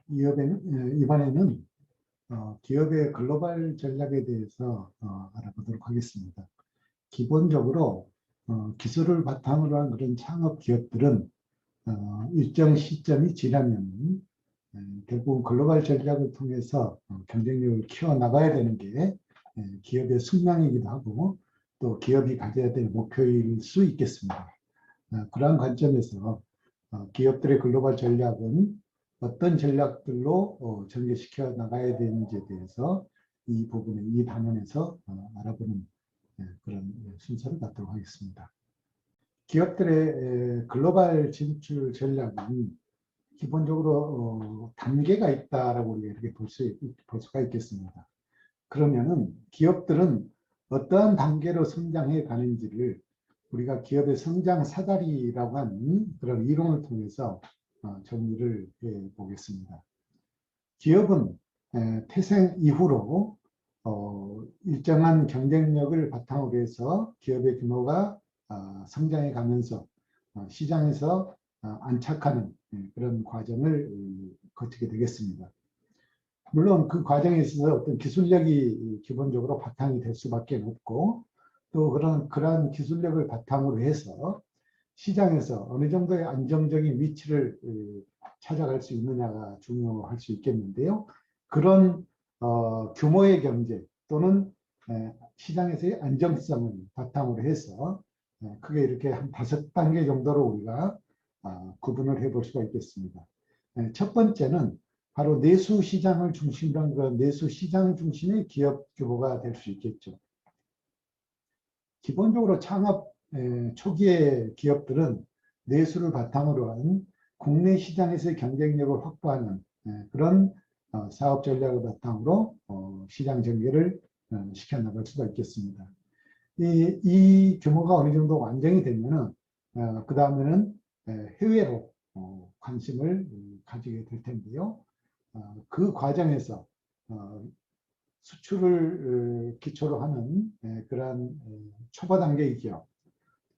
이번에는 기업의 글로벌 전략에 대해서 알아보도록 하겠습니다. 기본적으로 기술을 바탕으로 한 그런 창업 기업들은 일정 시점이 지나면 결국 글로벌 전략을 통해서 경쟁력을 키워나가야 되는 게 기업의 숙명이기도 하고 또 기업이 가져야 될 목표일 수 있겠습니다. 그러한 관점에서 기업들의 글로벌 전략은 어떤 전략들로 전개시켜 나가야 되는지에 대해서 이 부분에 이 단원에서 알아보는 그런 순서를 갖도록 하겠습니다. 기업들의 글로벌 진출 전략은 기본적으로 단계가 있다라고 우리가 이렇게 볼 수가 있겠습니다. 그러면은 기업들은 어떠한 단계로 성장해 가는지를 우리가 기업의 성장 사다리라고 하는 그런 이론을 통해서 정리를 해 보겠습니다. 기업은 태생 이후로 일정한 경쟁력을 바탕으로 해서 기업의 규모가 성장해 가면서 시장에서 안착하는 그런 과정을 거치게 되겠습니다. 물론 그 과정에 있어서 어떤 기술력이 기본적으로 바탕이 될 수밖에 없고 또 그러한 기술력을 바탕으로 해서 시장에서 어느 정도의 안정적인 위치를 찾아갈 수 있느냐가 중요할 수 있겠는데요. 그런 규모의 경제 또는 시장에서의 안정성을 바탕으로 해서 크게 이렇게 한 5단계 정도로 우리가 구분을 해볼 수가 있겠습니다. 첫 번째는 바로 내수 시장을 중심으로 한 그런 내수 시장 중심의 기업 규모가 될 수 있겠죠. 기본적으로 창업 초기의 기업들은 내수를 바탕으로 한 국내 시장에서의 경쟁력을 확보하는 그런 사업 전략을 바탕으로 시장 전개를 시켜나갈 수가 있겠습니다. 이 규모가 어느 정도 완성이 되면은 그 다음에는 해외로 관심을 가지게 될 텐데요. 그 과정에서 수출을 기초로 하는 그러한 초보 단계의 기업,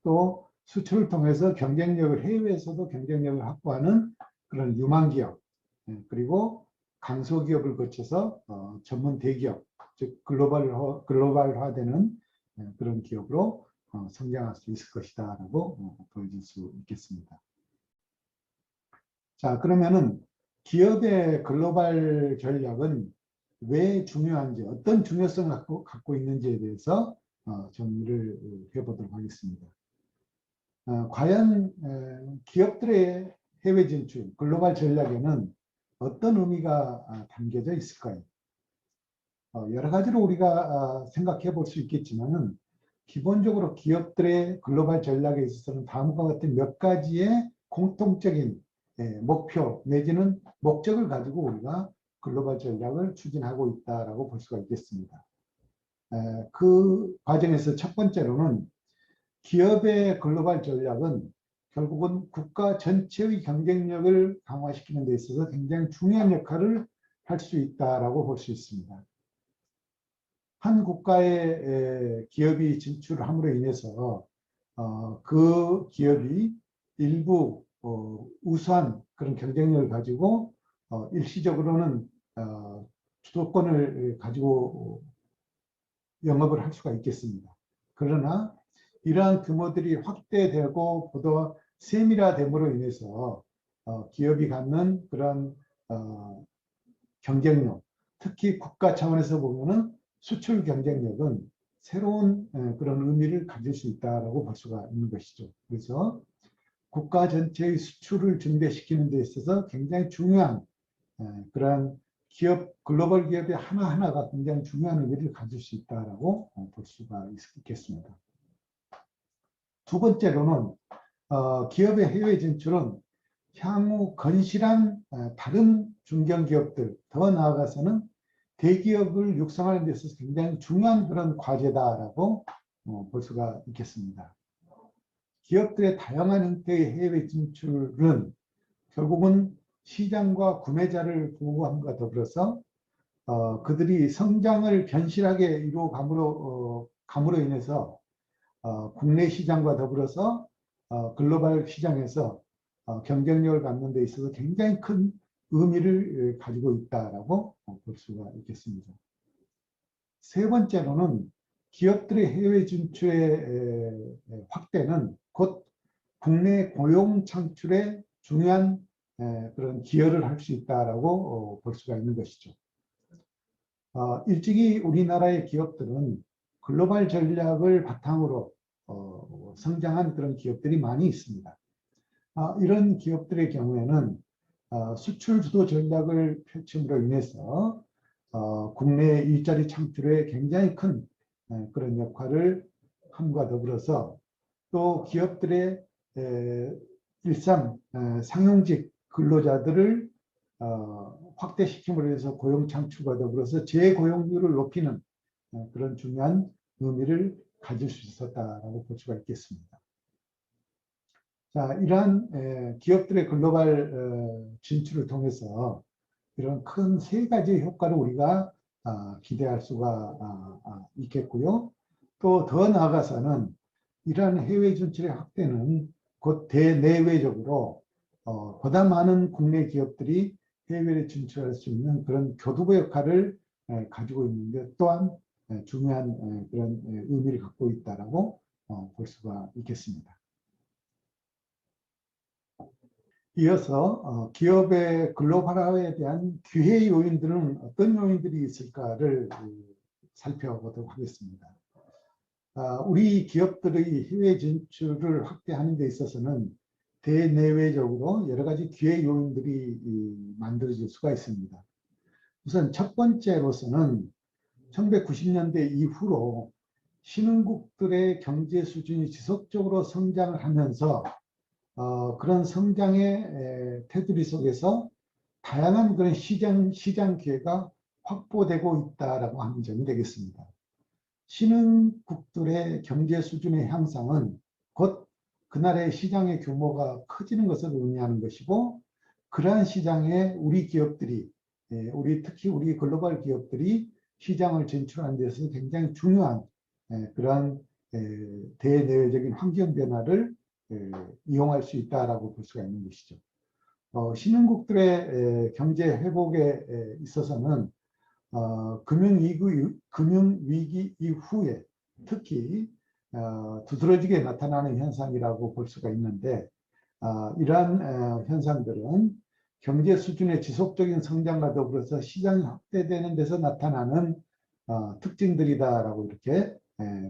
또 수출을 통해서 경쟁력을 해외에서도 경쟁력을 확보하는 그런 유망 기업, 그리고 강소기업을 거쳐서 전문 대기업, 즉 글로벌화되는 그런 기업으로 성장할 수 있을 것이다라고 보여질 수 있겠습니다. 자, 그러면은 기업의 글로벌 전략은 왜 중요한지, 어떤 중요성을 갖고 있는지에 대해서 정리를 해보도록 하겠습니다. 과연 기업들의 해외 진출, 글로벌 전략에는 어떤 의미가 담겨져 있을까요? 여러 가지로 우리가 생각해 볼 수 있겠지만은 기본적으로 기업들의 글로벌 전략에 있어서는 다음과 같은 몇 가지의 공통적인 목표 내지는 목적을 가지고 우리가 글로벌 전략을 추진하고 있다라고 볼 수가 있겠습니다. 그 과정에서 첫 번째로는 기업의 글로벌 전략은 결국은 국가 전체의 경쟁력을 강화시키는 데 있어서 굉장히 중요한 역할을 할 수 있다라고 볼 수 있습니다. 한 국가의 기업이 진출함으로 인해서 그 기업이 일부 우수한 그런 경쟁력을 가지고 일시적으로는 주도권을 가지고 영업을 할 수가 있겠습니다. 그러나 이러한 규모들이 확대되고 보다 세밀화됨으로 인해서 기업이 갖는 그런 경쟁력, 특히 국가 차원에서 보면은 수출 경쟁력은 새로운 그런 의미를 가질 수 있다라고 볼 수가 있는 것이죠. 그래서 국가 전체의 수출을 증대시키는 데 있어서 굉장히 중요한 그러한 기업, 글로벌 기업의 하나하나가 굉장히 중요한 의미를 가질 수 있다라고 볼 수가 있겠습니다. 두 번째로는 기업의 해외 진출은 향후 건실한 다른 중견기업들, 더 나아가서는 대기업을 육성하는 데 있어서 굉장히 중요한 그런 과제다라고 볼 수가 있겠습니다. 기업들의 다양한 형태의 해외 진출은 결국은 시장과 구매자를 보호함과 더불어서 그들이 성장을 견실하게 이루어감으로 인해서 국내 시장과 더불어서 글로벌 시장에서 경쟁력을 갖는 데 있어서 굉장히 큰 의미를 가지고 있다라고 볼 수가 있겠습니다. 세 번째로는 기업들의 해외 진출의 확대는 곧 국내 고용 창출에 중요한 그런 기여를 할 수 있다라고 볼 수가 있는 것이죠. 일찍이 우리나라의 기업들은 글로벌 전략을 바탕으로 성장한 그런 기업들이 많이 있습니다. 이런 기업들의 경우에는 수출 주도 전략을 펼침으로 인해서 국내 일자리 창출에 굉장히 큰 그런 역할을 함과 더불어서 또 기업들의 일상 상용직 근로자들을 확대시킴으로 해서 고용 창출과 더불어서 재고용률을 높이는 그런 중요한 의미를 가질 수 있었다라고 볼 수가 있겠습니다. 자, 이러한 기업들의 글로벌 진출을 통해서 이런 큰 세 가지 효과를 우리가 기대할 수가 있겠고요. 또 더 나아가서는 이러한 해외 진출의 확대는 곧 대내외적으로 보다 많은 국내 기업들이 해외에 진출할 수 있는 그런 교두보 역할을 가지고 있는 것 또한 중요한 그런 의미를 갖고 있다라고 볼 수가 있겠습니다. 이어서 기업의 글로벌화에 대한 기회 요인들은 어떤 요인들이 있을까를 살펴보도록 하겠습니다. 우리 기업들의 해외 진출을 확대하는 데 있어서는 대내외적으로 여러 가지 기회 요인들이 만들어질 수가 있습니다. 우선 첫 번째로서는 1990년대 이후로 신흥국들의 경제 수준이 지속적으로 성장을 하면서 그런 성장의 테두리 속에서 다양한 그런 시장 기회가 확보되고 있다라고 하는 점이 되겠습니다. 신흥국들의 경제 수준의 향상은 곧 그날의 시장의 규모가 커지는 것을 의미하는 것이고, 그러한 시장에 우리 기업들이, 특히 우리 글로벌 기업들이 시장을 진출하는 데서 굉장히 중요한 그러한 대내외적인 환경 변화를 이용할 수 있다라고 볼 수가 있는 것이죠. 신흥국들의 경제 회복에 있어서는 금융위기 이후에 특히 두드러지게 나타나는 현상이라고 볼 수가 있는데, 이러한 현상들은 경제 수준의 지속적인 성장과 더불어서 시장이 확대되는 데서 나타나는 특징들이다라고 이렇게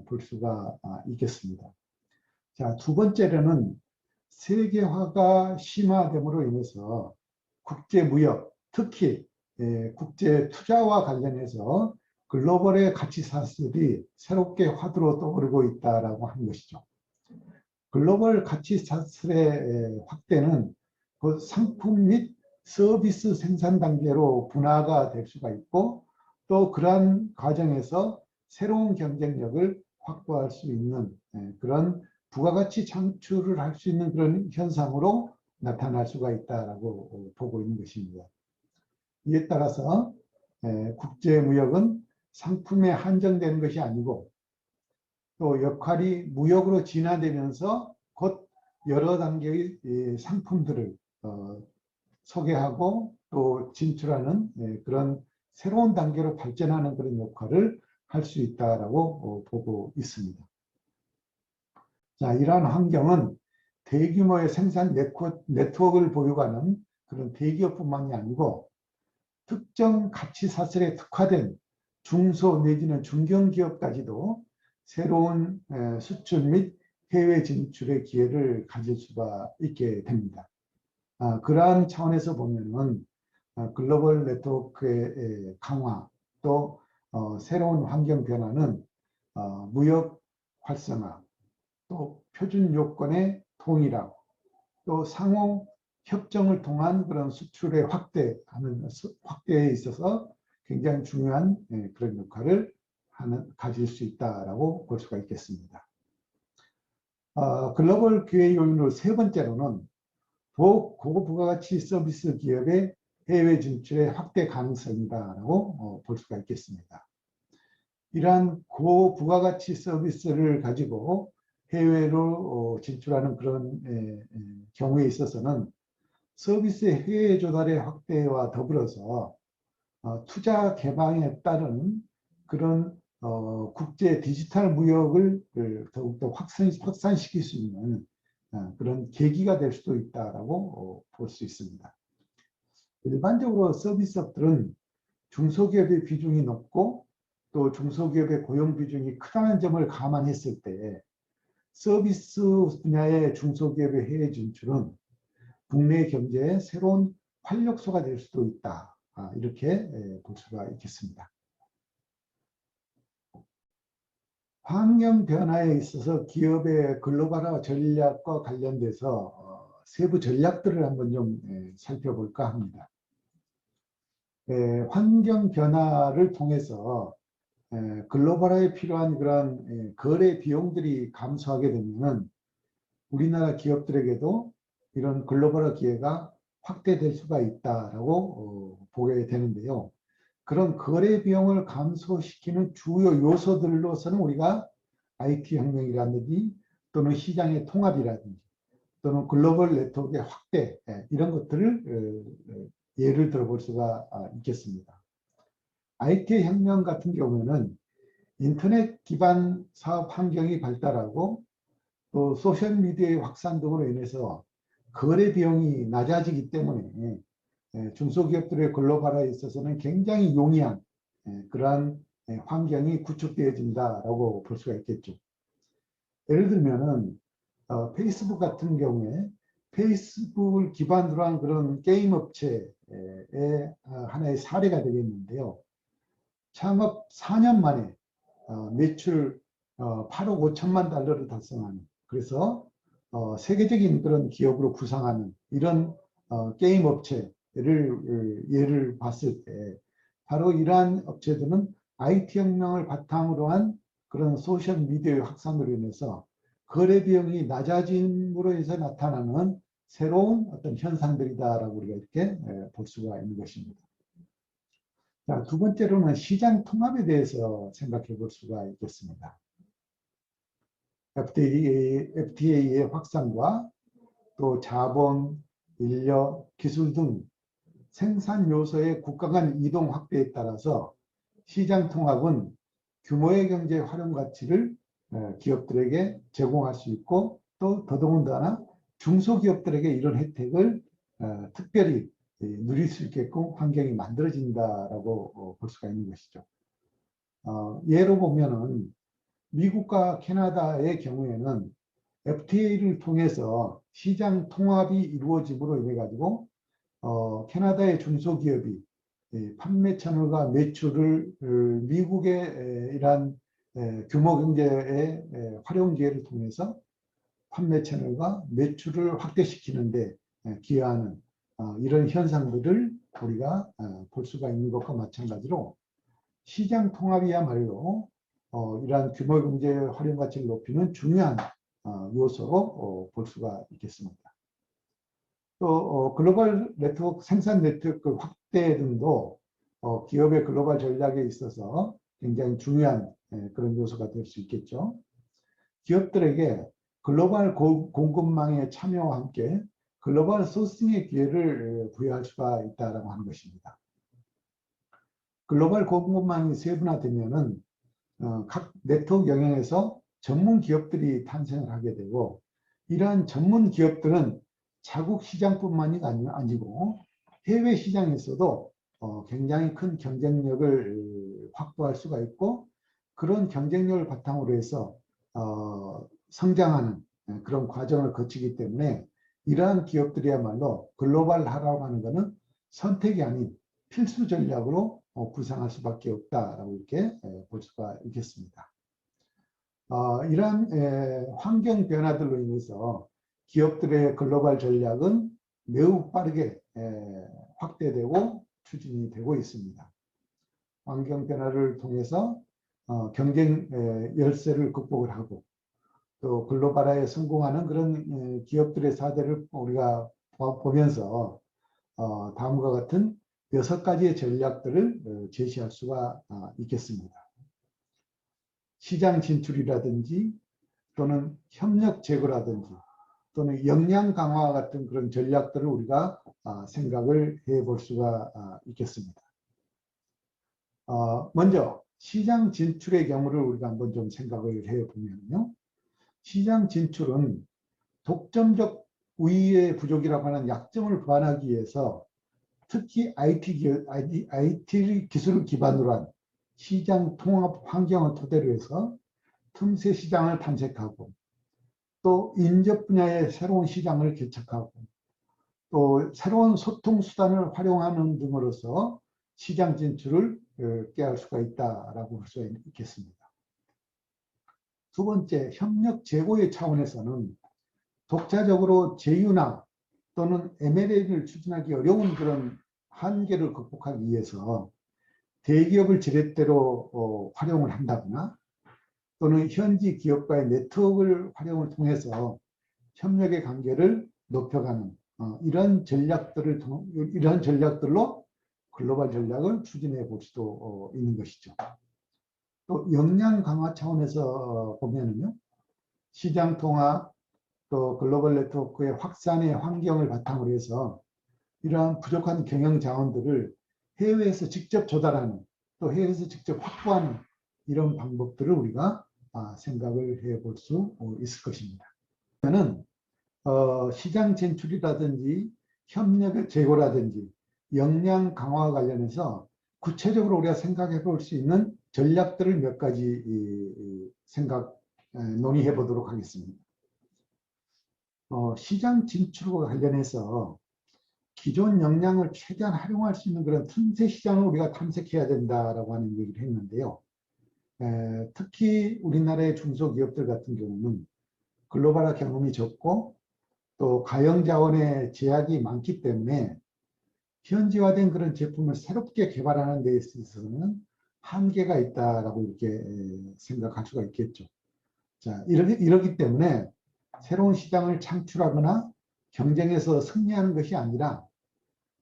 볼 수가 있겠습니다. 자, 두 번째로는 세계화가 심화됨으로 인해서 국제무역, 특히 국제 투자와 관련해서 글로벌의 가치 사슬이 새롭게 화두로 떠오르고 있다라고 하는 것이죠. 글로벌 가치 사슬의 확대는 그 상품 및 서비스 생산 단계로 분화가 될 수가 있고, 또 그러한 과정에서 새로운 경쟁력을 확보할 수 있는 그런 부가가치 창출을 할 수 있는 그런 현상으로 나타날 수가 있다라고 보고 있는 것입니다. 이에 따라서 국제무역은 상품에 한정되는 것이 아니고 또 역할이 무역으로 진화되면서 곧 여러 단계의 상품들을 소개하고 또 진출하는 그런 새로운 단계로 발전하는 그런 역할을 할 수 있다라고 보고 있습니다. 자, 이러한 환경은 대규모의 생산 네트워크를 보유하는 그런 대기업뿐만이 아니고 특정 가치 사슬에 특화된 중소 내지는 중견기업까지도 새로운 수출 및 해외 진출의 기회를 가질 수가 있게 됩니다. 그러한 차원에서 보면은 글로벌 네트워크의 강화 또 새로운 환경 변화는 무역 활성화 또 표준 요건의 통일화 또 상호 협정을 통한 그런 수출의 확대에 있어서 굉장히 중요한 그런 역할을 가질 수 있다라고 볼 수가 있겠습니다. 글로벌 기회 요인으로 세 번째로는 고부가가치 서비스 기업의 해외 진출의 확대 가능성이다라고 볼 수가 있겠습니다. 이러한 고부가가치 서비스를 가지고 해외로 진출하는 그런 경우에 있어서는 서비스의 해외 조달의 확대와 더불어서 투자 개방에 따른 그런 국제 디지털 무역을 더욱더 확산시킬 수 있는 그런 계기가 될 수도 있다라고 볼 수 있습니다. 일반적으로 서비스업들은 중소기업의 비중이 높고 또 중소기업의 고용 비중이 크다는 점을 감안했을 때 서비스 분야의 중소기업의 해외 진출은 국내 경제의 새로운 활력소가 될 수도 있다. 이렇게 볼 수가 있겠습니다. 환경 변화에 있어서 기업의 글로벌화 전략과 관련돼서 세부 전략들을 한번 좀 살펴볼까 합니다. 환경 변화를 통해서 글로벌화에 필요한 그런 거래 비용들이 감소하게 되면 우리나라 기업들에게도 이런 글로벌화 기회가 확대될 수가 있다라고 보게 되는데요. 그런 거래 비용을 감소시키는 주요 요소들로서는 우리가 IT 혁명이라든지 또는 시장의 통합이라든지 또는 글로벌 네트워크의 확대 이런 것들을 예를 들어볼 수가 있겠습니다. IT 혁명 같은 경우에는 인터넷 기반 사업 환경이 발달하고 또 소셜미디어의 확산 등으로 인해서 거래 비용이 낮아지기 때문에 중소기업들의 글로벌화에 있어서는 굉장히 용이한 그러한 환경이 구축되어진다라고 볼 수가 있겠죠. 예를 들면은 페이스북 같은 경우에 페이스북을 기반으로 한 그런 게임 업체의 하나의 사례가 되겠는데요. 창업 4년 만에 매출 8억 5천만 달러를 달성하는, 그래서 세계적인 그런 기업으로 구상하는 이런 게임 업체를 예를 봤을 때 바로 이러한 업체들은 IT 혁명을 바탕으로 한 그런 소셜 미디어의 확산으로 인해서 거래 비용이 낮아짐으로 해서 나타나는 새로운 어떤 현상들이다라고 우리가 이렇게 볼 수가 있는 것입니다. 자, 두 번째로는 시장 통합에 대해서 생각해 볼 수가 있겠습니다. FTA의 확산과 또 자본, 인력, 기술 등 생산 요소의 국가 간 이동 확대에 따라서 시장 통합은 규모의 경제 활용 가치를 기업들에게 제공할 수 있고 또 더더군다나 중소기업들에게 이런 혜택을 특별히 누릴 수 있게끔 환경이 만들어진다라고 볼 수가 있는 것이죠. 예로 보면은 미국과 캐나다의 경우에는 FTA를 통해서 시장 통합이 이루어짐으로 인해 가지고 캐나다의 중소기업이 판매 채널과 매출을 미국의 이러한 규모 경제의 활용 기회를 통해서 판매 채널과 매출을 확대시키는데 기여하는 이런 현상들을 우리가 볼 수가 있는 것과 마찬가지로 시장 통합이야말로 이러한 규모 경제 활용 가치를 높이는 중요한 요소로 볼 수가 있겠습니다. 또 글로벌 네트워크, 생산 네트워크 확대 등도 기업의 글로벌 전략에 있어서 굉장히 중요한 그런 요소가 될 수 있겠죠. 기업들에게 글로벌 공급망의 참여와 함께 글로벌 소싱의 기회를 부여할 수가 있다고 하는 것입니다. 글로벌 공급망이 세분화되면은 각 네트워크 영역에서 전문 기업들이 탄생을 하게 되고 이러한 전문 기업들은 자국 시장뿐만이 아니고 해외 시장에서도 굉장히 큰 경쟁력을 확보할 수가 있고 그런 경쟁력을 바탕으로 해서 성장하는 그런 과정을 거치기 때문에 이러한 기업들이야말로 글로벌화라고 하는 것은 선택이 아닌 필수 전략으로 구상할 수밖에 없다라고 이렇게 볼 수가 있겠습니다. 이러한 환경 변화들로 인해서 기업들의 글로벌 전략은 매우 빠르게 확대되고 추진이 되고 있습니다. 환경 변화를 통해서 경쟁 열세를 극복을 하고 또 글로벌화에 성공하는 그런 기업들의 사례를 우리가 보면서 다음과 같은 6가지의 전략들을 제시할 수가 있겠습니다. 시장 진출이라든지 또는 협력 제고라든지 또는 역량 강화 같은 그런 전략들을 우리가 생각을 해볼 수가 있겠습니다. 먼저 시장 진출의 경우를 우리가 한번 좀 생각을 해보면요. 시장 진출은 독점적 우위의 부족이라고 하는 약점을 보완하기 위해서 특히 IT 기술을 기반으로 한 시장 통합 환경을 토대로 해서 틈새 시장을 탐색하고 또 인접 분야의 새로운 시장을 개척하고 또 새로운 소통 수단을 활용하는 등으로서 시장 진출을 꾀할 수가 있다라고 볼 수 있겠습니다. 두 번째, 협력 제고의 차원에서는 독자적으로 제휴나 또는 M&A를 추진하기 어려운 그런 한계를 극복하기 위해서 대기업을 지렛대로 활용을 한다거나 또는 현지 기업과의 네트워크를 활용을 통해서 협력의 관계를 높여가는 이런 전략들로 글로벌 전략을 추진해 볼 수도 있는 것이죠. 또 역량 강화 차원에서 보면은요, 시장 통합 또 글로벌 네트워크의 확산의 환경을 바탕으로 해서 이러한 부족한 경영 자원들을 해외에서 직접 조달하는 또 해외에서 직접 확보하는 이런 방법들을 우리가 생각을 해볼 수 있을 것입니다. 저는 시장 진출이라든지 협력의 제고라든지 역량 강화와 관련해서 구체적으로 우리가 생각해 볼 수 있는 전략들을 몇 가지 논의해 보도록 하겠습니다. 시장 진출과 관련해서 기존 역량을 최대한 활용할 수 있는 그런 틈새 시장을 우리가 탐색해야 된다라고 하는 얘기를 했는데요. 특히 우리나라의 중소기업들 같은 경우는 글로벌화 경험이 적고 또 가용 자원의 제약이 많기 때문에 현지화된 그런 제품을 새롭게 개발하는 데 있어서는 한계가 있다라고 이렇게 생각할 수가 있겠죠. 자, 이러기 때문에 새로운 시장을 창출하거나 경쟁에서 승리하는 것이 아니라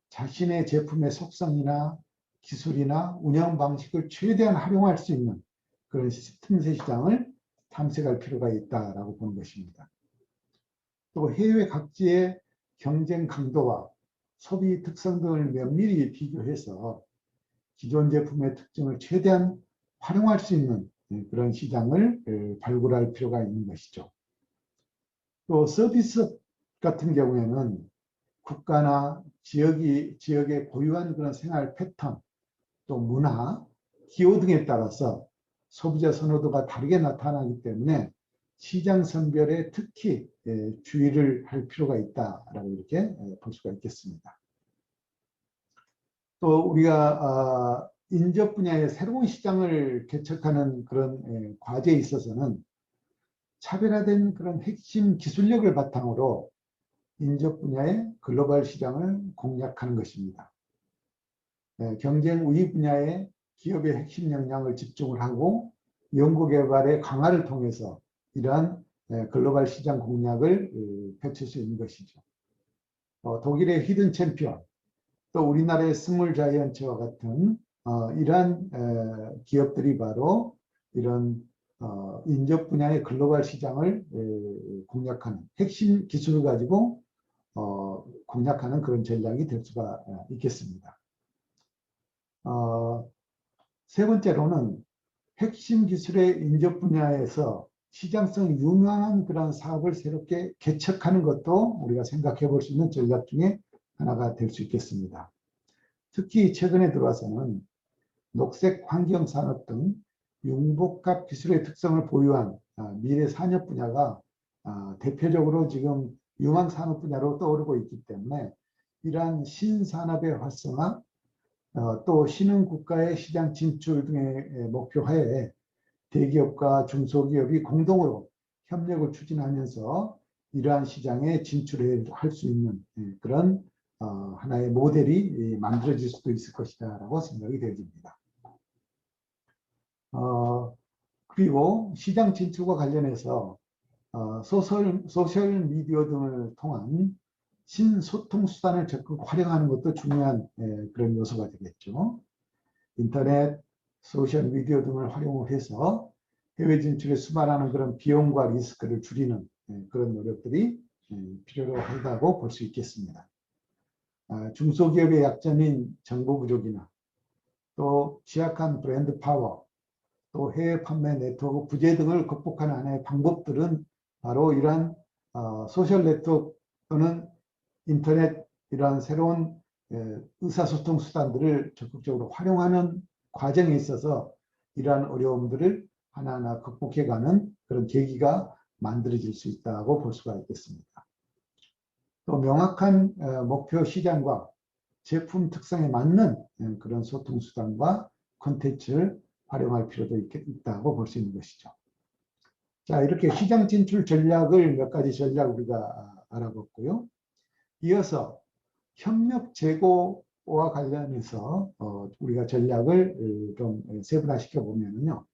자신의 제품의 속성이나 기술이나 운영 방식을 최대한 활용할 수 있는 그런 틈새 시장을 탐색할 필요가 있다라고 보는 것입니다. 또 해외 각지의 경쟁 강도와 소비 특성 등을 면밀히 비교해서 기존 제품의 특징을 최대한 활용할 수 있는 그런 시장을 발굴할 필요가 있는 것이죠. 또 서비스 같은 경우에는 국가나 지역의 고유한 그런 생활 패턴, 또 문화, 기호 등에 따라서 소비자 선호도가 다르게 나타나기 때문에 시장 선별에 특히 주의를 할 필요가 있다라고 이렇게 볼 수가 있겠습니다. 또 우리가 인접 분야의 새로운 시장을 개척하는 그런 과제에 있어서는 차별화된 그런 핵심 기술력을 바탕으로 인접 분야의 글로벌 시장을 공략하는 것입니다. 경쟁 우위 분야의 기업의 핵심 역량을 집중을 하고 연구개발의 강화를 통해서 이러한 글로벌 시장 공략을 펼칠 수 있는 것이죠. 독일의 히든 챔피언, 또 우리나라의 스몰 자이언츠와 같은 이러한 기업들이 바로 이런 인접 분야의 글로벌 시장을 공략하는 핵심 기술을 가지고 공략하는 그런 전략이 될 수가 있겠습니다. 세 번째로는 핵심 기술의 인접 분야에서 시장성 유망한 그런 사업을 새롭게 개척하는 것도 우리가 생각해 볼 수 있는 전략 중에 하나가 될 수 있겠습니다. 특히 최근에 들어와서는 녹색 환경 산업 등 융복합 기술의 특성을 보유한 미래 산업 분야가 대표적으로 지금 유망 산업 분야로 떠오르고 있기 때문에 이러한 신산업의 활성화, 또 신흥 국가의 시장 진출 등의 목표하에 대기업과 중소기업이 공동으로 협력을 추진하면서 이러한 시장에 진출할 수 있는 그런 하나의 모델이 만들어질 수도 있을 것이다 라고 생각이 되어집니다. 그리고 시장 진출과 관련해서 소셜 미디어 등을 통한 신소통 수단을 적극 활용하는 것도 중요한 그런 요소가 되겠죠. 인터넷, 소셜 미디어 등을 활용을 해서 해외 진출에 수반하는 그런 비용과 리스크를 줄이는 그런 노력들이 필요로 하다고 볼 수 있겠습니다. 중소기업의 약점인 정보 부족이나 또 취약한 브랜드 파워, 또 해외 판매 네트워크 부재 등을 극복하는 하나의 방법들은 바로 이러한 소셜 네트워크 또는 인터넷 이러한 새로운 의사소통 수단들을 적극적으로 활용하는 과정에 있어서 이러한 어려움들을 하나하나 극복해가는 그런 계기가 만들어질 수 있다고 볼 수가 있겠습니다. 또 명확한 목표 시장과 제품 특성에 맞는 그런 소통 수단과 콘텐츠를 활용할 필요도 있다고 볼 수 있는 것이죠. 자, 이렇게 시장 진출 전략을 몇 가지 전략 우리가 알아봤고요. 이어서 협력 제고와 관련해서 우리가 전략을 좀 세분화시켜 보면요.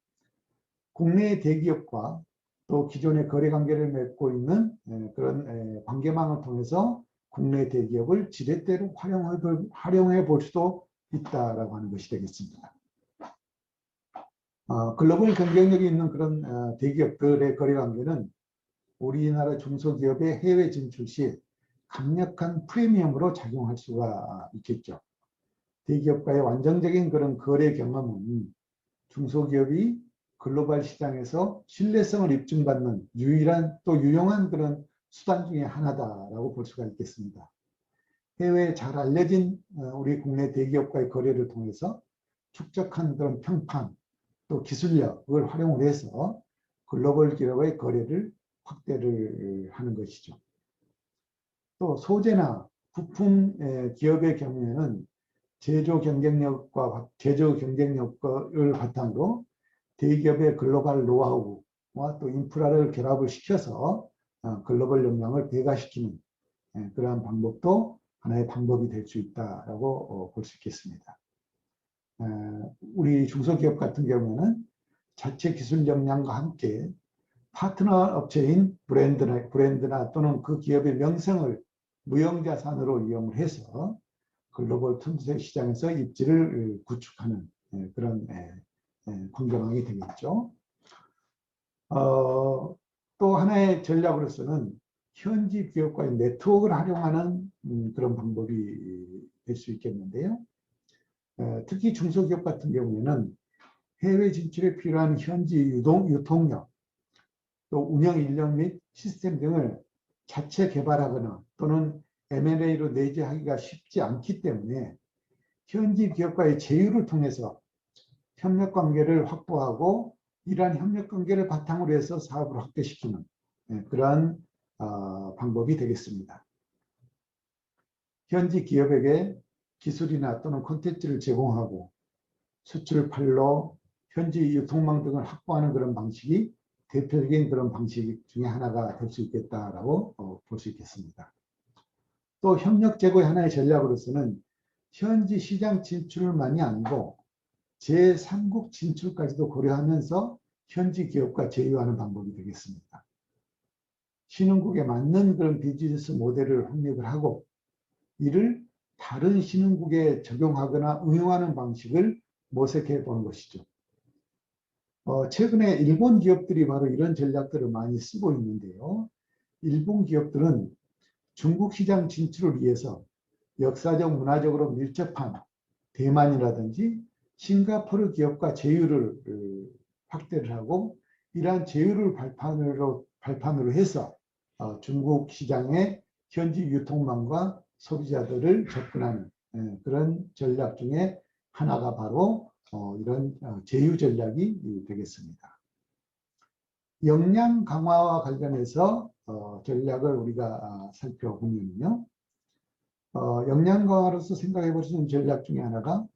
국내 대기업과 또 기존의 거래 관계를 맺고 있는 그런 관계망을 통해서 국내 대기업을 지렛대로 활용해 볼 수도 있다라고 하는 것이 되겠습니다. 글로벌 경쟁력이 있는 그런 대기업들의 거래 관계는 우리나라 중소기업의 해외 진출 시 강력한 프리미엄으로 작용할 수가 있겠죠. 대기업과의 완전적인 그런 거래 경험은 중소기업이 글로벌 시장에서 신뢰성을 입증받는 유일한 또 유용한 그런 수단 중에 하나다라고 볼 수가 있겠습니다. 해외에 잘 알려진 우리 국내 대기업과의 거래를 통해서 축적한 그런 평판 또 기술력을 활용을 해서 글로벌 기업의 거래를 확대를 하는 것이죠. 또 소재나 부품 기업의 경우에는 제조 경쟁력을 바탕으로 대기업의 글로벌 노하우와 또 인프라를 결합을 시켜서 글로벌 역량을 배가시키는 그러한 방법도 하나의 방법이 될 수 있다라고 볼 수 있겠습니다. 우리 중소기업 같은 경우는 자체 기술 역량과 함께 파트너 업체인 브랜드나 또는 그 기업의 명성을 무형자산으로 이용을 해서 글로벌 틈새 시장에서 입지를 구축하는 그런 환경이 되겠죠. 또 하나의 전략으로서는 현지 기업과의 네트워크를 활용하는 그런 방법이 될 수 있겠는데요. 특히 중소기업 같은 경우에는 해외 진출에 필요한 현지 유통력, 또 운영 인력 및 시스템 등을 자체 개발하거나 또는 M&A로 내재하기가 쉽지 않기 때문에 현지 기업과의 제휴를 통해서 협력 관계를 확보하고 이러한 협력 관계를 바탕으로 해서 사업을 확대시키는 그러한 방법이 되겠습니다. 현지 기업에게 기술이나 또는 콘텐츠를 제공하고 수출 판로, 현지 유통망 등을 확보하는 그런 방식이 대표적인 그런 방식 중에 하나가 될 수 있겠다라고 볼 수 있겠습니다. 또 협력 제고의 하나의 전략으로서는 현지 시장 진출만이 아니고 제3국 진출까지도 고려하면서 현지 기업과 제휴하는 방법이 되겠습니다. 신흥국에 맞는 그런 비즈니스 모델을 확립을 하고 이를 다른 신흥국에 적용하거나 응용하는 방식을 모색해 보는 것이죠. 최근에 일본 기업들이 바로 이런 전략들을 많이 쓰고 있는데요. 일본 기업들은 중국 시장 진출을 위해서 역사적 문화적으로 밀접한 대만이라든지 싱가포르 기업과 제휴를 확대를 하고 이러한 제휴를 발판으로 해서 중국 시장의 현지 유통망과 소비자들을 접근하는 그런 전략 중에 하나가 바로 이런 제휴 전략이 되겠습니다. 역량 강화와 관련해서 전략을 우리가 살펴보면요. 역량 강화로서 생각해 볼 수 있는 전략 중에 하나가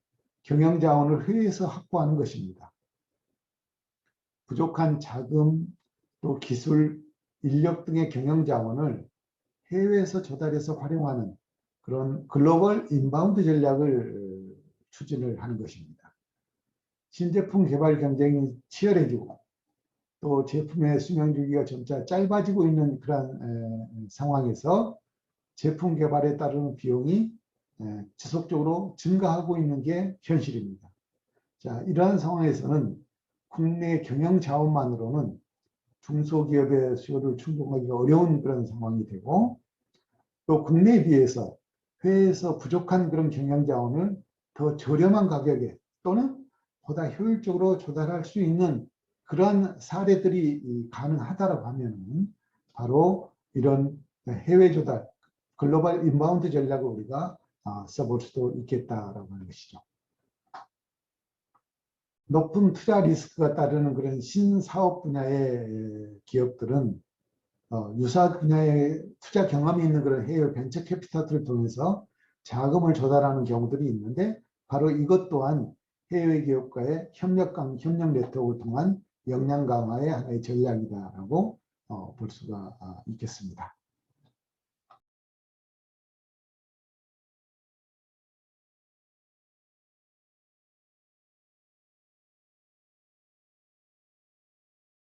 경영 자원을 해외에서 확보하는 것입니다. 부족한 자금, 또 기술, 인력 등의 경영 자원을 해외에서 조달해서 활용하는 그런 글로벌 인바운드 전략을 추진을 하는 것입니다. 신제품 개발 경쟁이 치열해지고 또 제품의 수명 주기가 점차 짧아지고 있는 그런 상황에서 제품 개발에 따르는 비용이 지속적으로 증가하고 있는 게 현실입니다. 자, 이러한 상황에서는 국내 경영 자원만으로는 중소기업의 수요를 충족하기가 어려운 그런 상황이 되고, 또 국내에 비해서 해외에서 부족한 그런 경영자원을 더 저렴한 가격에 또는 보다 효율적으로 조달할 수 있는 그런 사례들이 가능하다라고 하면 바로 이런 해외 조달, 글로벌 인바운드 전략을 우리가 써볼 수도 있겠다라고 하는 것이죠. 높은 투자 리스크가 따르는 그런 신사업 분야의 기업들은 유사 분야의 투자 경험이 있는 그런 해외 벤처 캐피탈을 통해서 자금을 조달하는 경우들이 있는데, 바로 이것 또한 해외 기업과의 협력 네트워크를 통한 역량 강화의 하나의 전략이다라고 볼 수가 있겠습니다.